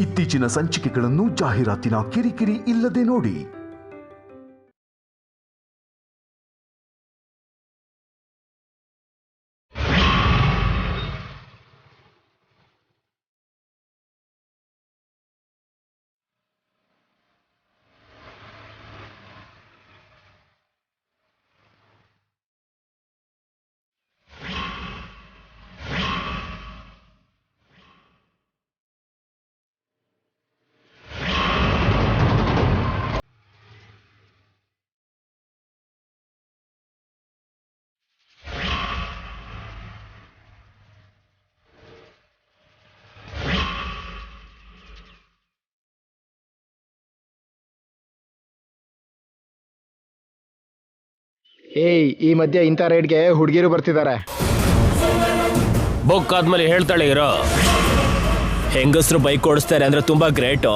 ಇತ್ತೀಚಿನ ಸಂಚಿಕೆಗಳನ್ನು ಜಾಹೀರಾತಿನ ಕಿರಿಕಿರಿ ಇಲ್ಲದೆ ನೋಡಿ. ಈ ಮಧ್ಯೆ ಇಂಥ ರೈಡ್ಗೆ ಹುಡುಗಿರು ಬರ್ತಿದ್ದಾರೆ. ಬುಕ್ ಆದ್ಮೇಲೆ ಹೇಳ್ತಾಳೆ ಇರೋ. ಹೆಂಗಸರು ಬೈಕ್ ಓಡಿಸ್ತಾರೆ ಅಂದ್ರೆ ತುಂಬಾ ಗ್ರೇಟು.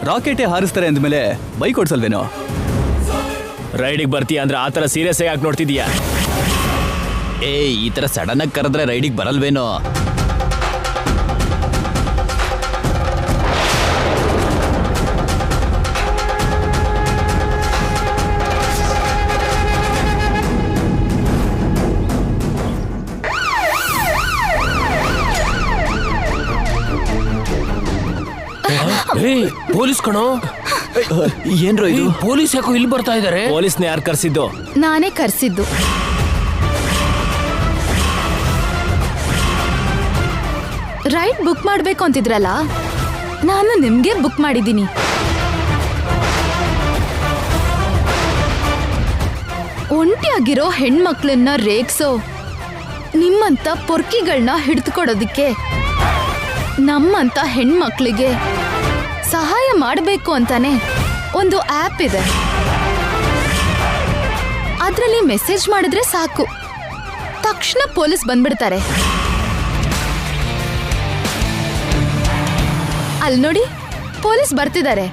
ರಾಕೆಟೇ ಹಾರಿಸ್ತಾರೆ ಅಂದ್ಮೇಲೆ ಬೈಕ್ ಓಡಿಸಲ್ವೇನೋ? ರೈಡಿಗೆ ಬರ್ತೀಯ ಅಂದ್ರೆ ಆತರ ಸೀರಿಯಸ್ ಆಗಿ ನೋಡ್ತಿದೀಯಾ? ಈ ತರ ಸಡನ್ ಆಗಿ ಕರೆದ್ರೆ ರೈಡಿಗೆ ಬರಲ್ವೇನೋ? ಪೊಲೀಸ್ ಕಣೋ. ಏನ್ರೋ ಇದು? ಪೊಲೀಸ್ ಯಾಕೋ ಇಲ್ಲಿ ಬರ್ತಾ ಇದಾರೆ? ಪೊಲೀಸ್ನ ಯಾರು ಕರ್ಸಿದ್ದು? ನಾನೇ ಕರ್ಸಿದ್ದು. ರೈಡ್ ಬುಕ್ ಮಾಡ್ಬೇಕು ಅಂತಿದ್ರಲ್ಲ, ನಾನು ನಿಮ್ಗೆ ಬುಕ್ ಮಾಡಿದ್ದೀನಿ. ಒಂಟಿಯಾಗಿರೋ ಹೆಣ್ಮಕ್ಳನ್ನ ರೇಗ್ಸೋ ನಿಮ್ಮಂತ ಪೊರ್ಕಿಗಳನ್ನ ಹಿಡಿದುಕೊಡೋದಿಕ್ಕೆ ನಮ್ಮಂತ ಹೆಣ್ಮಕ್ಳಿಗೆ ಸಹಾಯ ಮಾಡಬೇಕು ಅಂತಾನೆ ಒಂದು ಆ್ಯಪ್ ಇದೆ. ಅದರಲ್ಲಿ ಮೆಸೇಜ್ ಮಾಡಿದ್ರೆ ಸಾಕು, ತಕ್ಷಣ ಪೊಲೀಸ್ ಬಂದ್ಬಿಡ್ತಾರೆ. ಅಲ್ಲಿ ನೋಡಿ, ಪೊಲೀಸ್ ಬರ್ತಿದ್ದಾರೆ.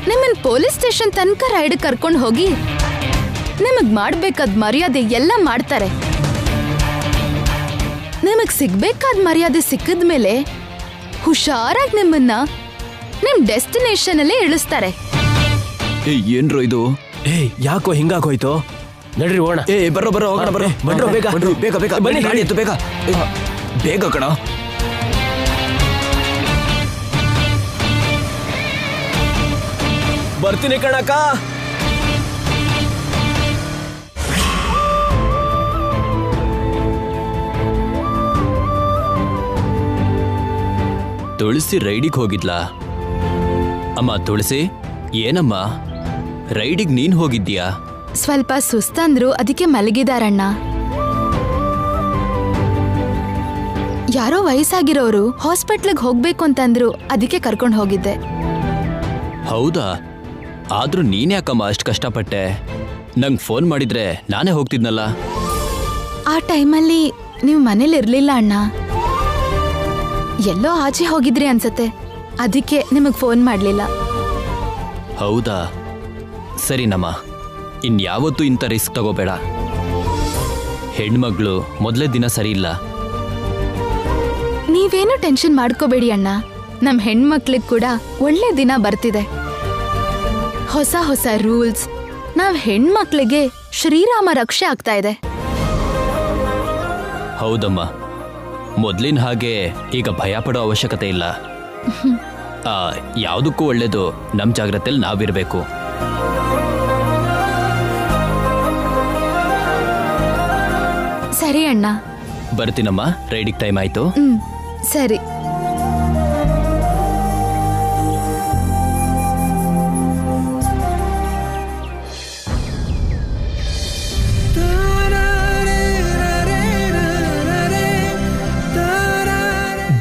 ನಿಮ್ಮನ್ನ ಪೊಲೀಸ್ ಸ್ಟೇಷನ್ ತನಕ ರೈಡ್ ಕರ್ಕೊಂಡು ಹೋಗಿ ನಿಮಗ್ ಮಾಡ್ಬೇಕಾದ ಮರ್ಯಾದೆ ಎಲ್ಲ ಮಾಡ್ತಾರೆ. ನಿಮಗ್ ಸಿಗ್ಬೇಕಾದ ಮರ್ಯಾದೆ ಸಿಕ್ಕಿದ್ಮೇಲೆ ಹುಷಾರಾಗಿ ನಿಮ್ಮನ್ನ ನಿಮ್ ಡೆಸ್ಟಿನೇಷನ್ ಅಲ್ಲೇ ಇಳಿಸ್ತಾರೆ. ಏನ್ರೋ ಇದು? ಯಾಕೋ ಹಿಂಗಾಗೋಯ್ತು? ನಡ್ರಿ ಹೋಗೋಣ. ಬರ್ರೋ ಬೇಗ ಬನ್ನಿ, ಗಾಡಿ ಎತ್ತು ಬೇಗ ಬೇಗ ಕಣ. ಬರ್ತೀನಿ ಕಣಕ್ಕ. ತುಳಸಿ ರೈಡಿಗೆ ಹೋಗಿದ್ಲಾ? ಅಮ್ಮ ತುಳಸಿ, ಏನಮ್ಮ ರೈಡಿಗೆ ನೀನ್ ಹೋಗಿದ್ದೀಯಾ? ಸ್ವಲ್ಪ ಸುಸ್ತಂದ್ರು, ಅದಕ್ಕೆ ಮಲಗಿದಾರಣ್ಣ. ಯಾರೋ ವಯಸ್ಸಾಗಿರೋರು ಹಾಸ್ಪಿಟ್ಲಿಗೆ ಹೋಗ್ಬೇಕು ಅಂತಂದ್ರು, ಅದಕ್ಕೆ ಕರ್ಕೊಂಡು ಹೋಗಿದ್ದೆ. ಹೌದಾ? ಆದ್ರೂ ನೀನ್ ಯಾಕಮ್ಮ ಅಷ್ಟು ಕಷ್ಟಪಟ್ಟೆ? ನಂಗೆ ಫೋನ್ ಮಾಡಿದ್ರೆ ನಾನೇ ಹೋಗ್ತಿದ್ನಲ್ಲ. ಆ ಟೈಮಲ್ಲಿ ನೀವು ಮನೇಲಿ ಇರ್ಲಿಲ್ಲ ಅಣ್ಣ, ಎಲ್ಲೋ ಆಚೆ ಹೋಗಿದ್ರಿ ಅನ್ಸತ್ತೆ. ಅದಕ್ಕೆ ನಿಮಗ್ ಫೋನ್ ಮಾಡ್ಲಿಲ್ಲ. ಹೌದಾ? ಸರಿನಮ್ಮ, ಇನ್ಯಾವತ್ತೂ ಇಂಥ ರಿಸ್ಕ್ ತಗೋಬೇಡ. ಹೆಣ್ಮಗಳು ಮೊದಲೇ ದಿನ ಸರಿ ಇಲ್ಲ. ನೀವೇನು ಟೆನ್ಷನ್ ಮಾಡ್ಕೋಬೇಡಿ ಅಣ್ಣ, ನಮ್ ಹೆಣ್ಮಕ್ಳಿಗ್ ಕೂಡ ಒಳ್ಳೆ ದಿನ ಬರ್ತಿದೆ. ಹೊಸ ಹೊಸ ರೂಲ್ಸ್, ನಾವ್ ಹೆಣ್ಮಕ್ಳಿಗೆ ಶ್ರೀರಾಮ ರಕ್ಷೆ ಆಗ್ತಾ ಇದೆ. ಹೌದಮ್ಮ, ಮೊದ್ಲಿನ ಹಾಗೆ ಈಗ ಭಯ ಪಡೋ ಅವಶ್ಯಕತೆ ಇಲ್ಲ. ಯಾವುದಕ್ಕೂ ಒಳ್ಳೇದು ನಮ್ ಜಾಗ್ರತೆಯಲ್ಲಿ ನಾವಿರ್ಬೇಕು. ಸರಿ ಅಣ್ಣ, ಬರ್ತೀನಮ್ಮ, ರೈಡಿಗೆ ಟೈಮ್ ಆಯ್ತು. ಸರಿ.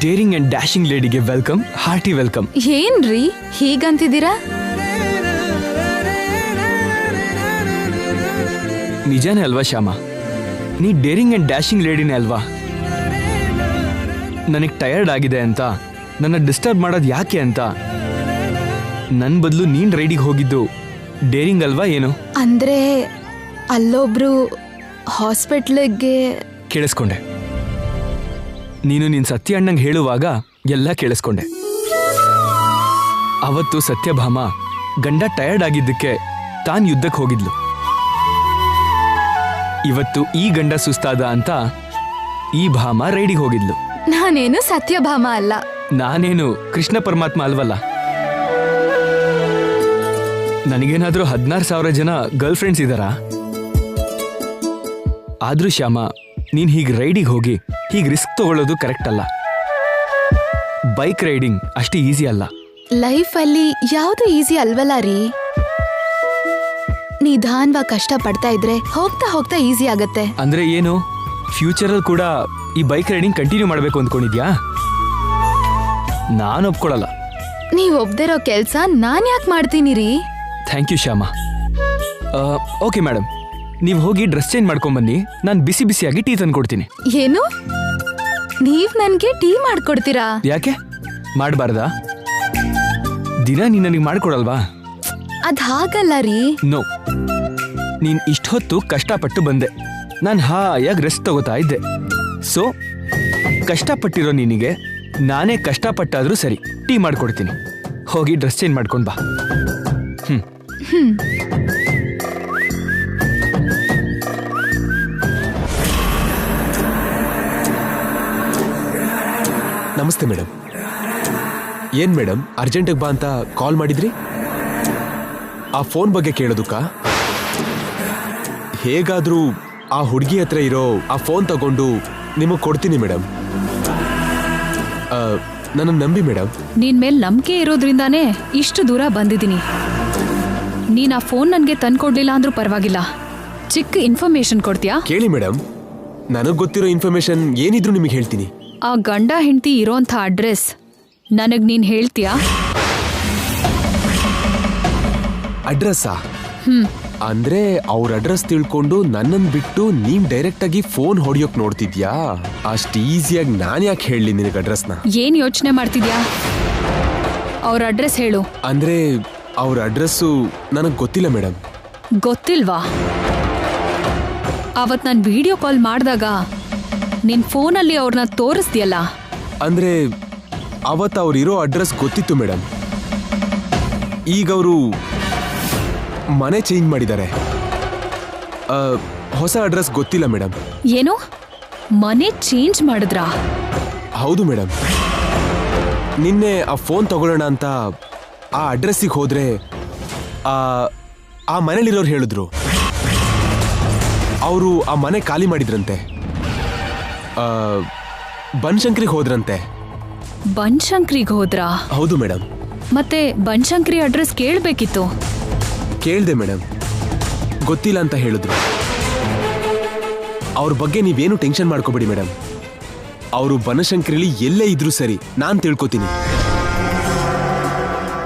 ಡೇರಿಂಗ್ ಅಂಡ್ ಡ್ಯಾಶಿಂಗ್ ಲೇಡಿಗೆ ವೆಲ್ಕಮ್, ಹಾರ್ಟಿ ವೆಲ್ಕಮ್. ಏನ್ರಿ ಹೀಗಂತಿದ್ದೀರಾ? ನಿಜಾನೇ ಅಲ್ವಾ ಶ್ಯಾಮ? ನೀ ಡೇರಿಂಗ್ ಅಂಡ್ ಡ್ಯಾಶಿಂಗ್ ಲೇಡಿನೇ ಅಲ್ವಾ? ನನಗೆ ಟಯರ್ಡ್ ಆಗಿದೆ ಅಂತ ನನ್ನ ಡಿಸ್ಟರ್ಬ್ ಮಾಡೋದು ಯಾಕೆ ಅಂತ ನನ್ನ ಬದಲು ನೀನ್ ರೈಡಿಗೆ ಹೋಗಿದ್ದು ಡೇರಿಂಗ್ ಅಲ್ವಾ ಏನು? ಅಂದ್ರೆ ಅಲ್ಲೊಬ್ರು ಹಾಸ್ಪಿಟ್ಲಿಗೆ ಕೇಳಿಸ್ಕೊಂಡೆ. ನೀನು ನಿನ್ನ ಸತ್ಯ ಅಣ್ಣಂಗೆ ಹೇಳುವಾಗ ಎಲ್ಲ ಕೇಳಿಸ್ಕೊಂಡೆ. ಅವತ್ತು ಸತ್ಯಭಾಮ ಗಂಡ ಟಯರ್ಡ್ ಆಗಿದ್ದಕ್ಕೆ ತಾನ್ ಯುದ್ಧಕ್ಕೆ ಹೋಗಿದ್ಲು. ಇವತ್ತು ಈ ಗಂಡ ಸುಸ್ತಾದ ಅಂತ ಈ ಭಾಮ ರೈಡಿಗೆ ಹೋಗಿದ್ಲು. ನಾನೇನು ಸತ್ಯಭಾಮ ಅಲ್ಲ. ನಾನೇನು ಕೃಷ್ಣ ಪರಮಾತ್ಮ ಅಲ್ವಲ್ಲ. ನನಗೇನಾದ್ರೂ 16,000 ಜನ ಗರ್ಲ್ ಫ್ರೆಂಡ್ಸ್ ಇದ್ದಾರಾ? ಆದ್ರೂ ಶ್ಯಾಮ, ನೀನ್ ಹೀಗೆ ರೈಡಿಗೆ ಹೋಗಿ ಹೀಗೆ ರಿಸ್ಕ್ ತಗೊಳ್ಳೋದು ಕರೆಕ್ಟ್ ಅಲ್ಲ. ಬೈಕ್ ರೈಡಿಂಗ್ ಅಷ್ಟು ಈಸಿ ಅಲ್ಲ. ಲೈಫಲ್ಲಿ ಯಾವುದು ಈಸಿ ಅಲ್ವಲ್ಲ ರೀ. ನಿಧಾನವಾಗಿ ಕಷ್ಟ ಪಡ್ತಾ ಇದ್ರೆ ಹೋಗ್ತಾ ಹೋಗ್ತಾ ಈಸಿ ಆಗತ್ತೆ. ಅಂದ್ರೆ ಏನು, ಫ್ಯೂಚರಲ್ಲಿ ಕೂಡ ಈ ಬೈಕ್ ರೈಡಿಂಗ್ ಕಂಟಿನ್ಯೂ ಮಾಡಬೇಕು ಅಂದ್ಕೊಂಡಿದ್ಯಾ? ನಾನು ಒಪ್ಕೊಳ್ಳಲ್ಲ. ನೀವ್ ಒಬ್ದಿರೋ ಕೆಲ್ಸ ನಾನ್ ಯಾಕೆ ಮಾಡ್ತೀನಿ ರೀ? Thank you Shyama. Okay madam, ನೀವು ಹೋಗಿ ಡ್ರೆಸ್ ಚೇಂಜ್ ಮಾಡ್ಕೊಂಬನ್ನಿ. ನಾನು ಬಿಸಿ ಬಿಸಿಯಾಗಿ ಟೀ ತಂದು ಕೊಡ್ತೀನಿ. ಏನು, ನೀವ್ ನನ್ಗೆ ಟೀ ಮಾಡ್ಕೊಡ್ತೀರಾ? ಯಾಕೆ ಮಾಡಬಾರ್ದಾ? ದಿನ ನೀನು ನನಗೆ ಮಾಡ್ಕೊಡಲ್ವಾ? ಅದ್ ಹಾಗಲ್ಲ ರೀ. ನೋ, ನೀನ್ ಇಷ್ಟೊತ್ತು ಕಷ್ಟಪಟ್ಟು ಬಂದೆ, ನಾನು ಹಾಯಾಗಿ ರೆಸ್ಟ್ ತಗೋತಾ ಇದ್ದೆ. ಸೊ ಕಷ್ಟಪಟ್ಟಿರೋ ನಿನಗೆ ನಾನೇ ಕಷ್ಟಪಟ್ಟಾದ್ರೂ ಸರಿ ಟೀ ಮಾಡ್ಕೊಡ್ತೀನಿ. ಹೋಗಿ ಡ್ರೆಸ್ ಚೇಂಜ್ ಮಾಡ್ಕೊಂಡ್ ಬಾ. ನಮಸ್ತೆ ಮೇಡಮ್. ಏನ್ ಮೇಡಮ್ ಅರ್ಜೆಂಟಿಗೆ ಬಾ ಅಂತ ಕಾಲ್ ಮಾಡಿದ್ರಿ? ಆ ಫೋನ್ ಬಗ್ಗೆ ಕೇಳೋದಕ್ಕ? ಹೇಗಾದ್ರೂ ಆ ಹುಡುಗಿ ಹತ್ರ ಇರೋ ಆ ಫೋನ್ ತಗೊಂಡು ನಿಮಗೆ ಕೊಡ್ತೀನಿ ಮೇಡಮ್. ನನ್ನ ನಂಬಿ ಮೇಡಮ್. ನಿನ್ ಮೇಲೆ ನಂಬಿಕೆ ಇರೋದ್ರಿಂದಾನೇ ಇಷ್ಟು ದೂರ ಬಂದಿದ್ದೀನಿ. ನೀನ್ ಆ ಫೋನ್ ನನ್ಗೆ ತಂದ್ಕೊಡ್ಲಿಲ್ಲ ಅಂದ್ರೂ ಪರವಾಗಿಲ್ಲ, ಚಿಕ್ಕ ಇನ್ಫಾರ್ಮೇಶನ್ ಕೊಡ್ತೀಯಾ? ಕೇಳಿ ಮೇಡಮ್, ನನಗ್ ಗೊತ್ತಿರೋ ಇನ್ಫಾರ್ಮೇಶನ್ ಏನಿದ್ರು ನಿಮಗೆ ಹೇಳ್ತೀನಿ. ಆ ಗಂಡ ಹೆಂಡತಿ ಇರೋಂಥ ಅಡ್ರೆಸ್ ನನಗ್ ನೀನ್ ಹೇಳ್ತೀಯಾ? ಅಡ್ರೆಸ್ಸಾ? ಅಂದ್ರೆ ಅವ್ರ ಅಡ್ರೆಸ್ ತಿಳ್ಕೊಂಡು ನನ್ನನ್ನು ಬಿಟ್ಟು ನೀವ್ ಡೈರೆಕ್ಟ್ ಆಗಿ ಫೋನ್ ಹೊಡಿಯೋಕ್ ನೋಡ್ತಿದ್ಯಾ? ಅಷ್ಟು ಈಸಿಯಾಗಿ ನಾನು ಯಾಕೆ ಹೇಳಲಿ ನಿನಗೆ ಅಡ್ರೆಸ್ನ? ಏನ್ ಯೋಚನೆ ಮಾಡ್ತಿದ್ಯಾ? ಅವ್ರ ಅಡ್ರೆಸ್ ಹೇಳು. ಅಂದ್ರೆ ಅವ್ರ ಅಡ್ರೆಸ್ಸು ನನಗೆ ಗೊತ್ತಿಲ್ಲ ಮೇಡಮ್. ಗೊತ್ತಿಲ್ವಾ? ಅವತ್ ನಾನು ವಿಡಿಯೋ ಕಾಲ್ ಮಾಡಿದಾಗ ನಿನ್ ಫೋನಲ್ಲಿ ಅವ್ರನ್ನ ತೋರಿಸ್ದಿಯಲ್ಲ. ಅಂದ್ರೆ ಅವತ್ತು ಅವ್ರಿರೋ ಅಡ್ರೆಸ್ ಗೊತ್ತಿತ್ತು ಮೇಡಮ್. ಈಗ ಅವರು ಮನೆ ಚೇಂಜ್ ಮಾಡಿದ್ದಾರೆ. ಹೊಸ ಅಡ್ರೆಸ್ ಗೊತ್ತಿಲ್ಲ ಮೇಡಮ್. ಏನು, ಮನೆ ಚೇಂಜ್ ಮಾಡಿದ್ರಾ? ಹೌದು ಮೇಡಮ್. ನಿನ್ನೆ ಆ ಫೋನ್ ತಗೊಳ್ಳೋಣ ಅಂತ ಆ ಅಡ್ರೆಸ್ಸಿಗೆ ಹೋದ್ರೆ ಆ ಮನೇಲಿರೋರು ಹೇಳಿದ್ರು ಅವರು ಆ ಮನೆ ಖಾಲಿ ಮಾಡಿದ್ರಂತೆ. ಬನಶಂಕರಿಗೆ ಹೋದ್ರಂತೆ. ಬನಶಂಕರಿಗೆ ಹೋದ್ರಾ? ಹೌದು ಮೇಡಮ್. ಮತ್ತೆ ಬನಶಂಕರಿ ಅಡ್ರೆಸ್ ಕೇಳಬೇಕಿತ್ತು. ಕೇಳಿದೆ ಮೇಡಮ್, ಗೊತ್ತಿಲ್ಲ ಅಂತ ಹೇಳಿದ್ರು. ಅವ್ರ ಬಗ್ಗೆ ನೀವೇನು ಟೆನ್ಷನ್ ಮಾಡ್ಕೋಬೇಡಿ ಮೇಡಮ್. ಅವರು ಬನಶಂಕರಿಲಿ ಎಲ್ಲೇ ಇದ್ರೂ ಸರಿ ನಾನು ತಿಳ್ಕೊತೀನಿ.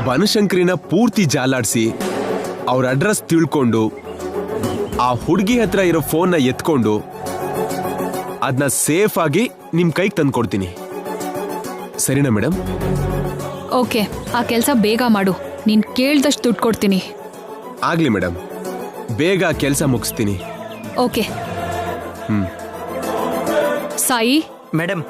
ಬನಶಂಕರಿನ ಪೂರ್ತಿ ಜಾಲಾಡಿಸಿ ಅವ್ರ ಅಡ್ರೆಸ್ ತಿಳ್ಕೊಂಡು ಆ ಹುಡುಗಿ ಹತ್ರ ಇರೋ ಫೋನ್ನ ಎತ್ಕೊಂಡು ಅದನ್ನ ಸೇಫ್ ಆಗಿ ನಿಮ್ ಕೈಗೆ ತಂದು ಕೊಡ್ತೀನಿ. ಸರಿನಾ ಮೇಡಮ್? ಓಕೆ, ಆ ಕೆಲಸ ಬೇಗ ಮಾಡು. ನೀನ್ ಕೇಳ್ದಷ್ಟು ದುಡ್ಡು ಕೊಡ್ತೀನಿ. ಆಗ್ಲಿ ಮೇಡಮ್, ಬೇಗ ಕೆಲಸ ಮುಗಿಸ್ತೀನಿ. ಓಕೆ. ಸಾಯಿ ಮೇಡಮ್,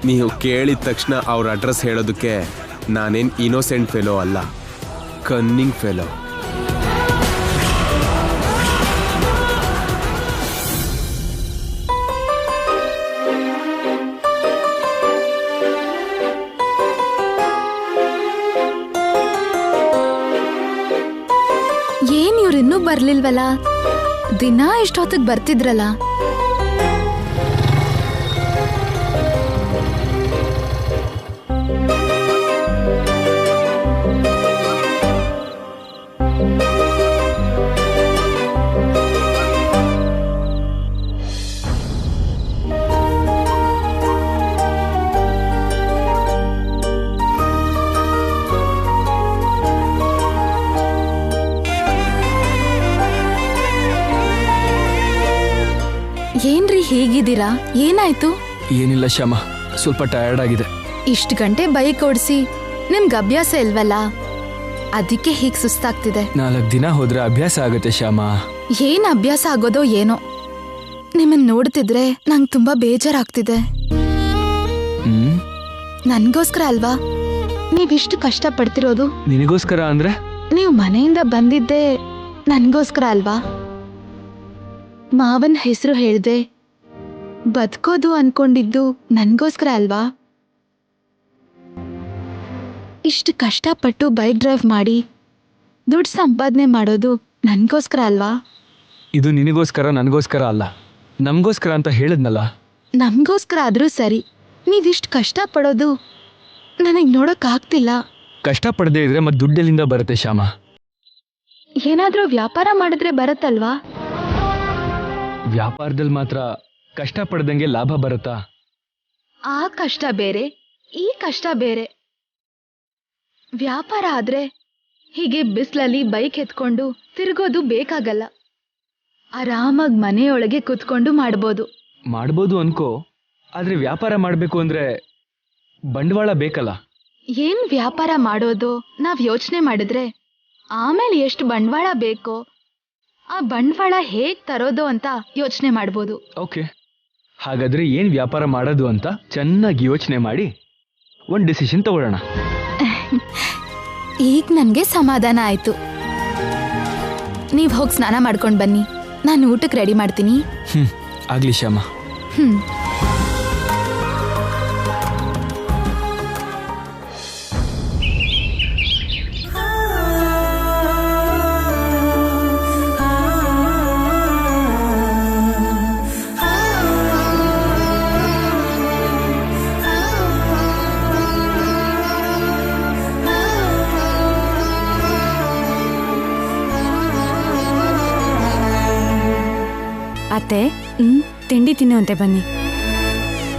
ನೀವು ಕೇಳಿದ ತಕ್ಷಣ ಅವ್ರ ಅಡ್ರೆಸ್ ಹೇಳೋದಕ್ಕೆ ನಾನೇನು ಇನ್ನೋಸೆಂಟ್ ಫೆಲೋ ಅಲ್ಲ, ಕನ್ನಿಂಗ್ ಫೆಲೋ. ಏನ್ ಇವ್ರಿನ್ನೂ ಬರ್ಲಿಲ್ವಲ್ಲ? ದಿನ ಇಷ್ಟೊತ್ತಿಗೆ ಬರ್ತಿದ್ರಲ್ಲ. ಏನ್ರಿ ಹೇಗಿದ್ದೀರಾ? ಏನಾಯ್ತು? ಏನಿಲ್ಲ ಶ್ಯಾಮ, ಸ್ವಲ್ಪ ಟಯರ್ಡ್ ಆಗಿದೆ. ಇಷ್ಟು ಗಂಟೆ ಬೈಕ್ ಓಡಿಸಿ ನಿಮ್ಗೆ ಅಭ್ಯಾಸ ಇಲ್ವಲ್ಲ? ಅದಕ್ಕೆ ಹೀಗ್ ಸುಸ್ತಾಗ್ತಿದೆ. 4 ದಿನ ಹೋದ್ರೆ ಅಭ್ಯಾಸ ಆಗುತ್ತೆ ಶ್ಯಾಮ. ಏನ್ ಅಭ್ಯಾಸ ಆಗೋದೋ ಏನೋ. ನಿಮ್ಮನ್ ನೋಡ್ತಿದ್ರೆ ನಂಗೆ ತುಂಬಾ ಬೇಜಾರಾಗ್ತಿದೆ. ನನ್ಗೋಸ್ಕರ ಅಲ್ವಾ ನೀವಿಷ್ಟು ಕಷ್ಟ ಪಡ್ತಿರೋದು? ನಿನಗೋಸ್ಕರ ಅಂದ್ರೆ? ನೀವು ಮನೆಯಿಂದ ಬಂದಿದ್ದೆ ನನ್ಗೋಸ್ಕರ ಅಲ್ವಾ? ಮಾವನ್ ಹೆಸರು ಹೇಳ್ದೆ ಬದುಕೋದು ಅನ್ಕೊಂಡಿದ್ದು ನನ್ಗೋಸ್ಕರ ಅಲ್ವಾ? ಇಷ್ಟು ಕಷ್ಟಪಟ್ಟು ಬೈಕ್ ಡ್ರೈವ್ ಮಾಡಿ ದುಡ್ಡು ಸಂಪಾದನೆ ಮಾಡೋದು ನನ್ಗೋಸ್ಕರ ಅಲ್ವಾ? ಇದು ನಿನಗೋಸ್ಕರ ನನಗೋಸ್ಕರ ಅಲ್ಲ, ನಮಗೋಸ್ಕರ ಅಂತ ಹೇಳಿದ್ನಲ್ಲ. ನಮ್ಗೋಸ್ಕರ ಆದ್ರೂ ಸರಿ, ನೀವಿಷ್ಟು ಕಷ್ಟಪಡೋದು ನನಗೆ ನೋಡೋಕ್ಕಾಗ್ತಿಲ್ಲ. ಕಷ್ಟಪಡದೇ ಇದ್ರೆ ಮತ್ತೆ ದುಡ್ಡೆಲ್ಲಿಂದ ಬರುತ್ತೆ ಶ್ಯಾಮ? ಏನಾದ್ರೂ ವ್ಯಾಪಾರ ಮಾಡಿದ್ರೆ ಬರುತ್ತಲ್ವಾ? ವ್ಯಾಪಾರದಲ್ಲಿ ಮಾತ್ರ ಕಷ್ಟಪಡ್ದಂಗೆ ಲಾಭ ಬರುತ್ತಾ? ಆ ಕಷ್ಟ ಬೇರೆ, ಈ ಕಷ್ಟ ಬೇರೆ. ವ್ಯಾಪಾರ ಆದ್ರೆ ಹೀಗೆ ಬಿಸ್ಲಲ್ಲಿ ಬೈಕ್ ಎತ್ಕೊಂಡು ತಿರುಗೋದು ಬೇಕಾಗಲ್ಲ. ಆರಾಮಾಗಿ ಮನೆಯೊಳಗೆ ಕುತ್ಕೊಂಡು ಮಾಡ್ಬೋದು ಅನ್ಕೋ. ಆದ್ರೆ ವ್ಯಾಪಾರ ಮಾಡ್ಬೇಕು ಅಂದ್ರೆ ಬಂಡವಾಳ ಬೇಕಲ್ಲ. ಏನ್ ವ್ಯಾಪಾರ ಮಾಡೋದು ನಾವ್ ಯೋಚನೆ ಮಾಡಿದ್ರೆ ಆಮೇಲೆ ಎಷ್ಟು ಬಂಡವಾಳ ಬೇಕೋ ಆ ಬಂಡವಾಳ ಹೇಗ್ ತರೋದು ಅಂತ ಯೋಚನೆ ಮಾಡ್ಬೋದು. ಓಕೆ, ಹಾಗಾದ್ರೆ ಏನ್ ವ್ಯಾಪಾರ ಮಾಡೋದು ಅಂತ ಚೆನ್ನಾಗಿ ಯೋಚನೆ ಮಾಡಿ ಒಂದು ಡಿಸಿಷನ್ ತಗೊಳ್ಳೋಣ. ಈಗ ನನ್ಗೆ ಸಮಾಧಾನ ಆಯ್ತು. ನೀವ್ ಹೋಗಿ ಸ್ನಾನ ಮಾಡ್ಕೊಂಡ್ ಬನ್ನಿ, ನಾನು ಊಟಕ್ಕೆ ರೆಡಿ ಮಾಡ್ತೀನಿ. ಆಗ್ಲಿ ಶ್ಯಾಮ. ಅತ್ತೆ, ತಿಂಡಿ ತಿನ್ನುವಂತೆ ಬನ್ನಿ.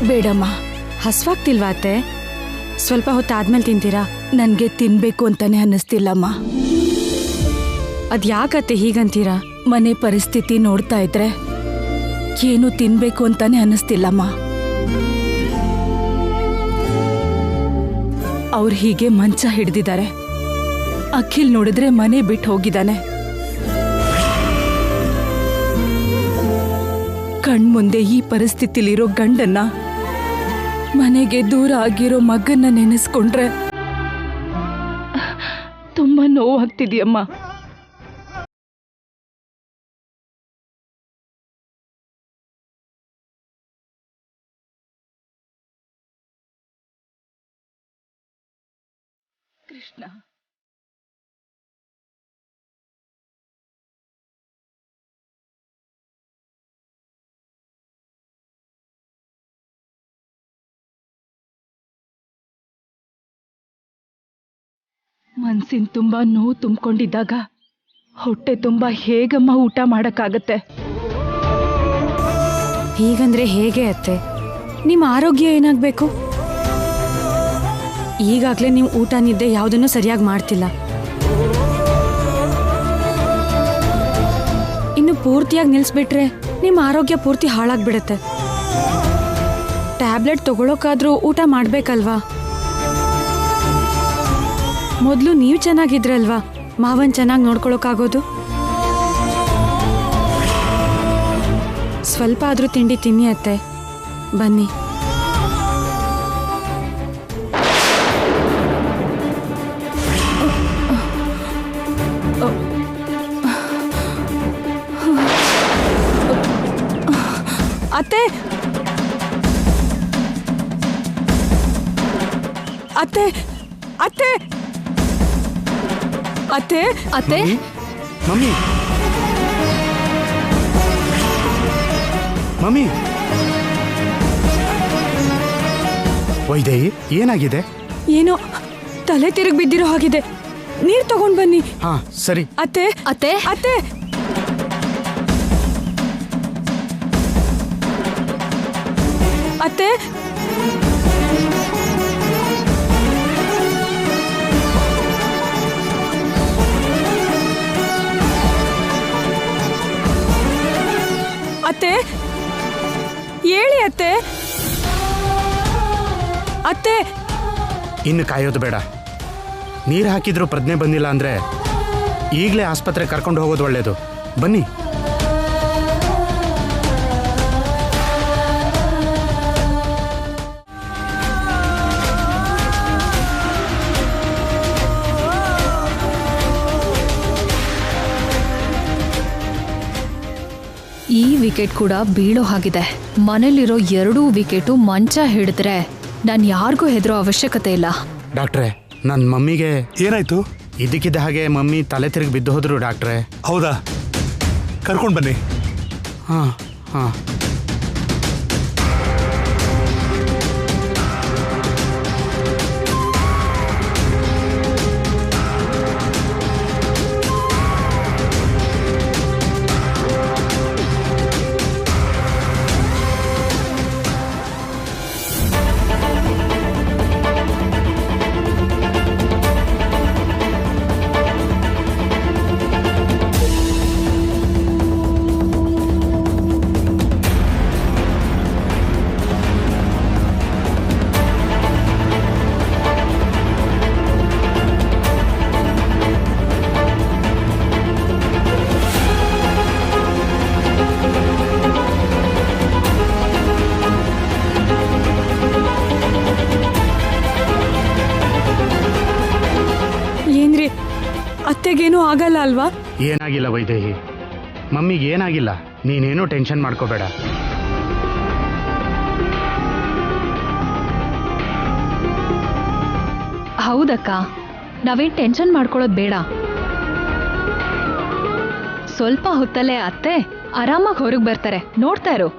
ಬೇಡಮ್ಮ, ಹಸ್ವಾಗ್ತಿಲ್ವಾ ಅತ್ತೆ? ಸ್ವಲ್ಪ ಹೊತ್ತಾದ್ಮೇಲೆ ತಿಂತೀರಾ? ನನ್ಗೆ ತಿನ್ಬೇಕು ಅಂತಾನೆ ಅನ್ನಿಸ್ತಿಲ್ಲಮ್ಮ. ಅದ್ಯಾಕತ್ತೆ ಹೀಗಂತೀರಾ? ಮನೆ ಪರಿಸ್ಥಿತಿ ನೋಡ್ತಾ ಇದ್ರೆ ಏನು ತಿನ್ಬೇಕು ಅಂತಾನೆ ಅನ್ನಿಸ್ತಿಲ್ಲಮ್ಮ. ಅವ್ರು ಹೀಗೆ ಮಂಚ ಹಿಡ್ದಿದ್ದಾರೆ. ಅಖಿಲ್ ನೋಡಿದ್ರೆ ಮನೆ ಬಿಟ್ಟು ಹೋಗಿದ್ದಾನೆ. ಕಣ್ಮುಂದೆ ಈ ಪರಿಸ್ಥಿತಿಲಿರೋ ಗಂಡನ್ನ, ಮನೆಗೆ ದೂರ ಆಗಿರೋ ಮಗನ್ನ ನೆನೆಸ್ಕೊಂಡ್ರೆ ತುಂಬಾ ನೋವಾಗ್ತಿದ್ಯಮ್ಮ. ಕೃಷ್ಣ, ಮನ್ಸಿನ ತುಂಬಾ ನೋವು ತುಂಬಿಕೊಂಡಿದ್ದಾಗ ಹೊಟ್ಟೆ ತುಂಬಾ ಹೇಗಮ್ಮ ಊಟ ಮಾಡಕ್ಕಾಗತ್ತೆ? ಹೀಗಂದ್ರೆ ಹೇಗೆ ಅತ್ತೆ? ನಿಮ್ಮ ಆರೋಗ್ಯ ಏನಾಗಬೇಕು? ಈಗಾಗಲೇ ನೀವು ಊಟ ನಿದ್ದೆ ಯಾವುದನ್ನು ಸರಿಯಾಗಿ ಮಾಡ್ತಿಲ್ಲ. ಇನ್ನು ಪೂರ್ತಿಯಾಗಿ ನಿಲ್ಲಿಸ್ಬಿಟ್ರೆ ನಿಮ್ಮ ಆರೋಗ್ಯ ಪೂರ್ತಿ ಹಾಳಾಗ್ಬಿಡತ್ತೆ. ಟ್ಯಾಬ್ಲೆಟ್ ತಗೊಳೋಕಾದ್ರೂ ಊಟ ಮಾಡ್ಬೇಕಲ್ವಾ? ಮೊದಲು ನೀವು ಚೆನ್ನಾಗಿದ್ರಲ್ವಾ ಮಾವನ್ ಚೆನ್ನಾಗಿ ನೋಡ್ಕೊಳಕ್ಕಾಗೋದು? ಸ್ವಲ್ಪ ಆದ್ರೂ ತಿಂಡಿ ತಿನ್ನಿ ಅತ್ತೆ. ಬನ್ನಿ. ಅತ್ತೆ, ಅತ್ತೆ, ಅತ್ತೆ, ಅತ್ತೆ, ಅತ್ತೆ, ಮಮ್ಮಿ, ಮಮ್ಮಿ, ವೈದೇಹಿ ಏನಾಗಿದೆ? ಏನೋ ತಲೆ ತಿರುಗಿ ಬಿದ್ದಿರೋ ಹಾಗಿದೆ. ನೀರ್ ತಗೊಂಡ್ ಬನ್ನಿ. ಹಾ ಸರಿ. ಅತ್ತೆ, ಅತ್ತೆ, ಅತ್ತೆ, ಅತ್ತೆ, ಅತ್ತೆ, ಹೇಳಿ ಅತ್ತೆ. ಅತ್ತೆ, ಇನ್ನು ಕಾಯೋದು ಬೇಡ, ನೀರು ಹಾಕಿದ್ರೂ ಪ್ರಜ್ಞೆ ಬಂದಿಲ್ಲ ಅಂದರೆ ಈಗಲೇ ಆಸ್ಪತ್ರೆ ಕರ್ಕೊಂಡು ಹೋಗೋದು ಒಳ್ಳೆಯದು. ಬನ್ನಿ. ಈ ವಿಕೆಟ್ ಕೂಡ ಬೀಳೋ ಹಾಗಿದೆ. ಮನೇಲಿರೋ 2 ವಿಕೆಟು ಮಂಚ ಹಿಡಿದ್ರೆ ನಾನು ಯಾರಿಗೂ ಹೆದರೋ ಅವಶ್ಯಕತೆ ಇಲ್ಲ. ಡಾಕ್ಟ್ರೇ, ನನ್ನ ಮಮ್ಮಿಗೆ ಏನಾಯ್ತು? ಇದಕ್ಕಿದ್ದ ಹಾಗೆ ಮಮ್ಮಿ ತಲೆ ತಿರುಗಿ ಬಿದ್ದು ಹೋದ್ರು ಡಾಕ್ಟ್ರೇ. ಹೌದಾ? ಕರ್ಕೊಂಡು ಬನ್ನಿ. ಹಾಂ ಹಾಂ. ಅತ್ತೆಗೇನೂ ಆಗಲ್ಲ ಅಲ್ವಾ? ಏನಾಗಿಲ್ಲ ವೈದೇಹಿ, ಮಮ್ಮಿಗೆ ಏನಾಗಿಲ್ಲ. ನೀನೇನೂ ಟೆನ್ಷನ್ ಮಾಡ್ಕೋಬೇಡ. ಹೌದಕ್ಕ, ನಾವೇನ್ ಟೆನ್ಷನ್ ಮಾಡ್ಕೊಳ್ಳೋದು ಬೇಡ. ಸ್ವಲ್ಪ ಹೊತ್ತಲ್ಲೇ ಅತ್ತೆ ಆರಾಮಾಗಿ ಹೊರಗೆ ಬರ್ತಾರೆ, ನೋಡ್ತಾ ಇರು.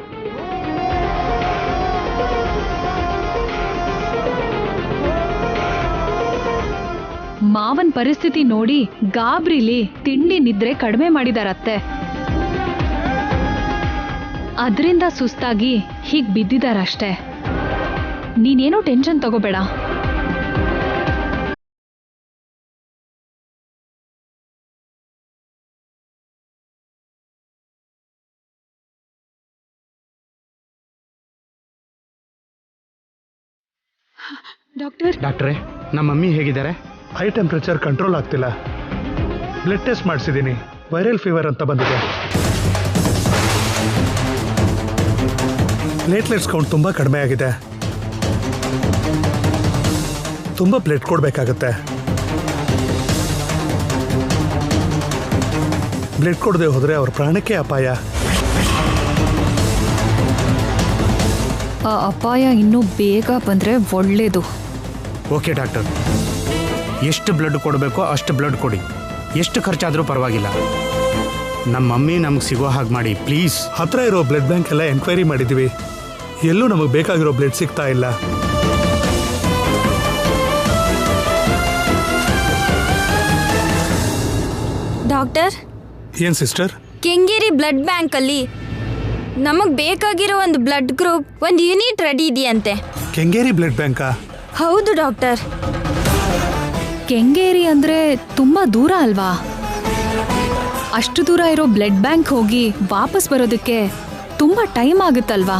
ಮಾವನ್ ಪರಿಸ್ಥಿತಿ ನೋಡಿ ಗಾಬ್ರಿಲಿ ತಿಂಡಿ ನಿದ್ರೆ ಕಡಿಮೆ ಮಾಡಿದಾರತ್ತೆ. ಅದರಿಂದ ಸುಸ್ತಾಗಿ ಹೀಗ್ ಬಿದ್ದಿದಾರಷ್ಟೇ. ನೀನೇನೋ ಟೆನ್ಷನ್ ತಗೋಬೇಡ. ಡಾಕ್ಟ್ರೇ, ನಮ್ಮ ಮಮ್ಮಿ ಹೇಗಿದ್ದಾರೆ? ಹೈ ಟೆಂಪ್ರೇಚರ್ ಕಂಟ್ರೋಲ್ ಆಗ್ತಿಲ್ಲ. ಬ್ಲಡ್ ಟೆಸ್ಟ್ ಮಾಡಿಸಿದ್ದೀನಿ, ವೈರಲ್ ಫೀವರ್ ಅಂತ ಬಂದಿದೆ. ಪ್ಲೇಟ್ಲೆಟ್ಸ್ ಕೌಂಟ್ ತುಂಬ ಕಡಿಮೆ ಆಗಿದೆ. ತುಂಬ ಬ್ಲಡ್ ಕೊಡಬೇಕಾಗತ್ತೆ. ಬ್ಲಡ್ ಕೊಡದೆ ಹೋದರೆ ಅವ್ರ ಪ್ರಾಣಕ್ಕೆ ಅಪಾಯ. ಆ ಅಪಾಯ ಇನ್ನೂ ಬೇಗ ಬಂದರೆ ಒಳ್ಳೇದು. ಓಕೆ ಡಾಕ್ಟರ್, ಎಷ್ಟು ಬ್ಲಡ್ ಕೊಡಬೇಕೋ ಅಷ್ಟು ಬ್ಲಡ್ ಕೊಡಿ. ಎಷ್ಟು ಖರ್ಚಾದರೂ ಪರವಾಗಿಲ್ಲ. ನಮ್ಮ ಮಮ್ಮಿ ನಮ್ಗೆ ಸಿಗೋ ಹಾಗೆ ಮಾಡಿ ಪ್ಲೀಸ್. ಹತ್ರ ಇರೋ ಬ್ಲಡ್ ಬ್ಯಾಂಕ್ ಎಲ್ಲ ಎನ್ಕ್ವೈರಿ ಮಾಡಿದ್ದೀವಿ, ಎಲ್ಲೂ ನಮಗೆ ಬೇಕಾಗಿರೋ ಬ್ಲಡ್ ಸಿಗ್ತಾ ಇಲ್ಲ. ಡಾಕ್ಟರ್, ಏನ್ ಸಿಸ್ಟರ್? ಕೆಂಗೇರಿ ಬ್ಲಡ್ ಬ್ಯಾಂಕ್ ಅಲ್ಲಿ ನಮಗ್ ಬೇಕಾಗಿರೋ ಒಂದು ಬ್ಲಡ್ ಗ್ರೂಪ್, ಒಂದು ಯೂನಿಟ್ ರೆಡಿ ಇದೆಯಂತೆ. ಕೆಂಗೇರಿ ಬ್ಲಡ್ ಬ್ಯಾಂಕಾ? ಹೌದು ಡಾಕ್ಟರ್. ಕೆಂಗೇರಿ ಅಂದ್ರೆ ತುಂಬಾ ದೂರ ಅಲ್ವಾ? ಅಷ್ಟು ದೂರ ಇರೋ ಬ್ಲಡ್ ಬ್ಯಾಂಕ್ ಹೋಗಿ ವಾಪಸ್ ಬರೋದಕ್ಕೆ ತುಂಬಾ ಟೈಮ್ ಆಗುತ್ತಲ್ವಾ?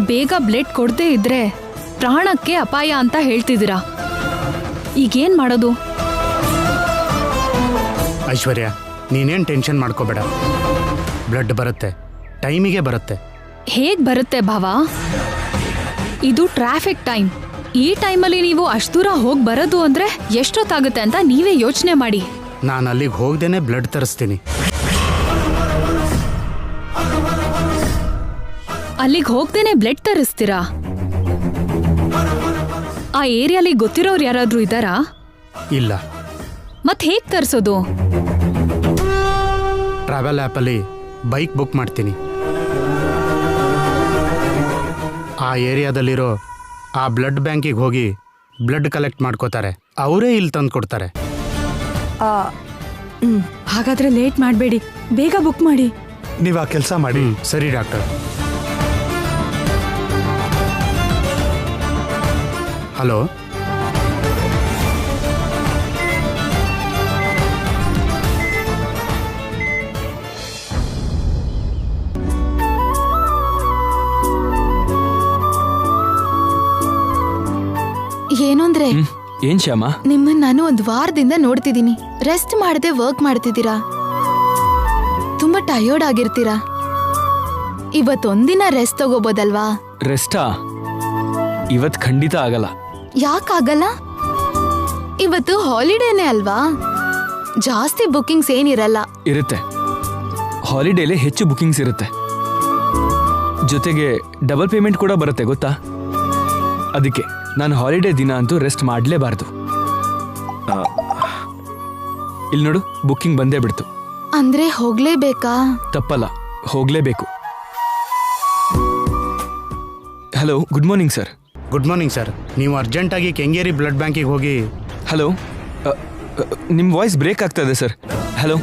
ಬೇಗ ಬ್ಲಡ್ ಕೊಡದೇ ಇದ್ರೆ ಪ್ರಾಣಕ್ಕೆ ಅಪಾಯ ಅಂತ ಹೇಳ್ತಿದ್ದೀರಾ. ಈಗೇನ್ ಮಾಡೋದು? ಐಶ್ವರ್ಯ, ನೀನೇನು ಟೆನ್ಷನ್ ಮಾಡ್ಕೋಬೇಡ. ಬ್ಲಡ್ ಬರುತ್ತೆ, ಟೈಮಿಗೆ ಬರುತ್ತೆ. ಹೇಗ್ ಬರುತ್ತೆ ಭಾವ? ಇದು ಟ್ರಾಫಿಕ್ ಟೈಮ್. ಈ ಟೈಮಲ್ಲಿ ನೀವು ಅಷ್ಟು ದೂರ ಹೋಗಿ ಬರೋದು ಅಂದ್ರೆ ಎಷ್ಟೊತ್ತಾಗುತ್ತೆ ಅಂತ ನೀವೇ ಯೋಚನೆ ಮಾಡಿ. ನಾನು ಅಲ್ಲಿಗೆ ಹೋಗ್ದೇನೆ ಬ್ಲಡ್ ತರಿಸ್ತೀನಿ. ಅಲ್ಲಿಗೆ ಹೋಗ್ದೇನೆ ಬ್ಲಡ್ ತರಿಸ್ತೀರಾ? ಆ ಏರಿಯಾಲಿ ಗೊತ್ತಿರೋರು ಯಾರಾದ್ರೂ ಇದ್ದಾರಾ? ಇಲ್ಲ. ಮತ್ ಹೇಗ್ ತರಿಸೋದು? ಟ್ರಾವೆಲ್ ಆ್ಯಪಲ್ಲಿ ಬೈಕ್ ಬುಕ್ ಮಾಡ್ತೀನಿ. ಆ ಏರಿಯಾದಲ್ಲಿರೋ ಆ ಬ್ಲಡ್ ಬ್ಯಾಂಕಿಗೆ ಹೋಗಿ ಬ್ಲಡ್ ಕಲೆಕ್ಟ್ ಮಾಡ್ಕೋತಾರೆ. ಅವರೇ ಇಲ್ಲಿ ತಂದು ಕೊಡ್ತಾರೆ. ಹಾಗಾದ್ರೆ ಲೇಟ್ ಮಾಡಬೇಡಿ, ಬೇಗ ಬುಕ್ ಮಾಡಿ. ನೀವು ಆ ಕೆಲಸ ಮಾಡಿ. ಸರಿ ಡಾಕ್ಟರ್. ಹಲೋ, ಏನ್ ಶ್ಯಾಮ? ನಿಮ್ಮನ್ನ ನಾನು ಒಂದು ವಾರದಿಂದ ನೋಡ್ತಿದ್ದೀನಿ. ರೆಸ್ಟ್ ಮಾಡದೆ ವರ್ಕ್ ಮಾಡ್ತಿದ್ದೀರಾ, ತುಂಬಾ ಟಯರ್ಡ್ ಆಗಿರ್ತೀರಾ. ಇವತ್ತೊಂದಿನ ರೆಸ್ಟ್ ತಗೋಬೋದಲ್ವಾ? ರೆಸ್ಟಾ? ಇವತ್ ಖಂಡಿತ ಆಗಲ್ಲ. ಯಾಕಾಗಲ್ಲ? ಇವತ್ತು ಹಾಲಿಡೇನೆ ಅಲ್ವಾ, ಜಾಸ್ತಿ ಬುಕಿಂಗ್ಸ್ ಏನಿರಲ್ಲ. ಇರುತ್ತೆ, ಹಾಲಿಡೇಲಿ ಹೆಚ್ಚು ಬುಕಿಂಗ್ಸ್ ಇರುತ್ತೆ. ಜೊತೆಗೆ ಡಬಲ್ ಪೇಮೆಂಟ್ ಕೂಡ ಬರುತ್ತೆ ಗೊತ್ತಾ? ಅದಕ್ಕೆ ನಾನು ಹಾಲಿಡೇ ದಿನ ಅಂತೂ ರೆಸ್ಟ್ ಮಾಡಲೇಬಾರ್ದು. ಇಲ್ಲಿ ನೋಡು, ಬುಕ್ಕಿಂಗ್ ಬಂದೇ ಬಿಡ್ತು. ಅಂದ್ರೆ ಹೋಗ್ಲೇಬೇಕಾ? ತಪ್ಪಲ್ಲ, ಹೋಗ್ಲೇಬೇಕು. Hello, good morning sir. Good morning sir. ನೀವು ಅರ್ಜೆಂಟಾಗಿ ಕೆಂಗೇರಿ ಬ್ಲಡ್ ಬ್ಯಾಂಕಿಗೆ ಹೋಗಿ. ಹಲೋ, ನಿಮ್ಮ ವಾಯ್ಸ್ ಬ್ರೇಕ್ ಆಗ್ತಾ ಇದೆ ಸರ್. ಹಲೋ.